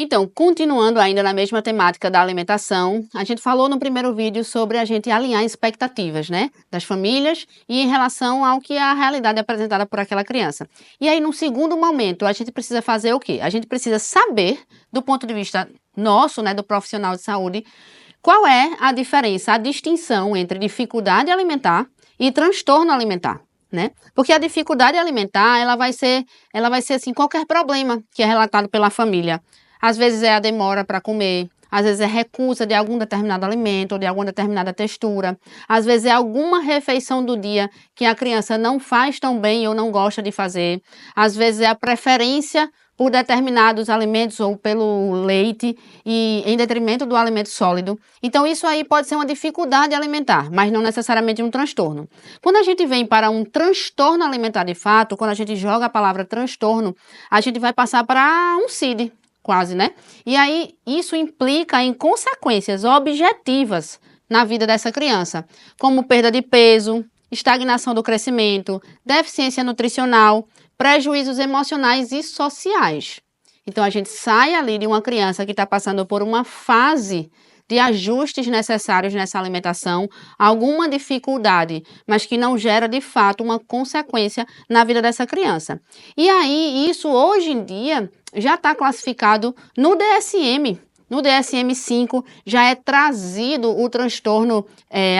Então, continuando ainda na mesma temática da alimentação, a gente falou no primeiro vídeo sobre a gente alinhar expectativas, né, das famílias e em relação ao que a realidade é apresentada por aquela criança. E aí, no segundo momento, a gente precisa fazer o quê? A gente precisa saber, do ponto de vista nosso, né, do profissional de saúde, qual é a diferença, a distinção entre dificuldade alimentar e transtorno alimentar, né? Porque a dificuldade alimentar, ela vai ser assim, qualquer problema que é relatado pela família. Às vezes é a demora para comer, às vezes é recusa de algum determinado alimento ou de alguma determinada textura, às vezes é alguma refeição do dia que a criança não faz tão bem ou não gosta de fazer, às vezes é a preferência por determinados alimentos ou pelo leite e em detrimento do alimento sólido. Então isso aí pode ser uma dificuldade alimentar, mas não necessariamente um transtorno. Quando a gente vem para um transtorno alimentar de fato, quando a gente joga a palavra transtorno, a gente vai passar para um CID, quase, né? E aí isso implica em consequências objetivas na vida dessa criança, como perda de peso, estagnação do crescimento, deficiência nutricional, prejuízos emocionais e sociais. Então a gente sai ali de uma criança que está passando por uma fase de ajustes necessários nessa alimentação, alguma dificuldade, mas que não gera de fato uma consequência na vida dessa criança. E aí, isso hoje em dia já está classificado no DSM. No DSM-5 já é trazido o transtorno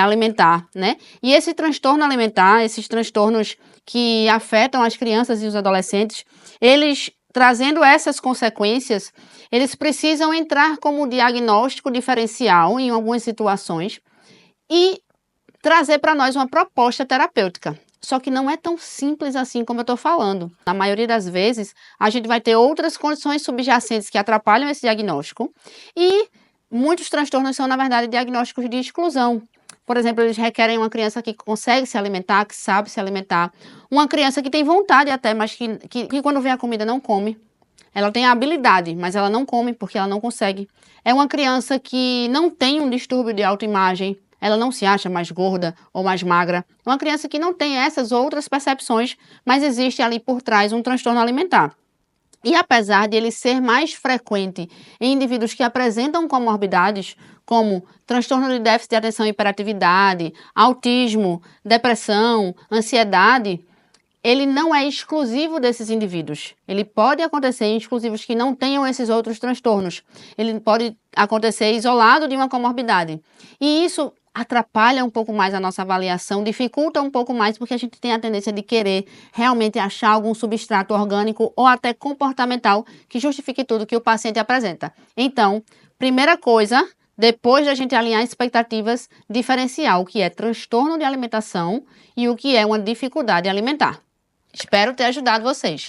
alimentar, né? E esse transtorno alimentar, esses transtornos que afetam as crianças e os adolescentes, eles trazendo essas consequências, eles precisam entrar como diagnóstico diferencial em algumas situações e trazer para nós uma proposta terapêutica. Só que não é tão simples assim como eu estou falando. Na maioria das vezes, a gente vai ter outras condições subjacentes que atrapalham esse diagnóstico e muitos transtornos são, na verdade, diagnósticos de exclusão. Por exemplo, eles requerem uma criança que consegue se alimentar, que sabe se alimentar. Uma criança que tem vontade até, mas que quando vem a comida não come. Ela tem a habilidade, mas ela não come porque ela não consegue. É uma criança que não tem um distúrbio de autoimagem. Ela não se acha mais gorda ou mais magra. É uma criança que não tem essas outras percepções, mas existe ali por trás um transtorno alimentar. E apesar de ele ser mais frequente em indivíduos que apresentam comorbidades, como transtorno de déficit de atenção e hiperatividade, autismo, depressão, ansiedade, ele não é exclusivo desses indivíduos. Ele pode acontecer em exclusivos que não tenham esses outros transtornos. Ele pode acontecer isolado de uma comorbidade. E isso atrapalha um pouco mais a nossa avaliação, dificulta um pouco mais porque a gente tem a tendência de querer realmente achar algum substrato orgânico ou até comportamental que justifique tudo que o paciente apresenta. Então, primeira coisa, depois da gente alinhar expectativas, diferenciar o que é transtorno de alimentação e o que é uma dificuldade alimentar. Espero ter ajudado vocês.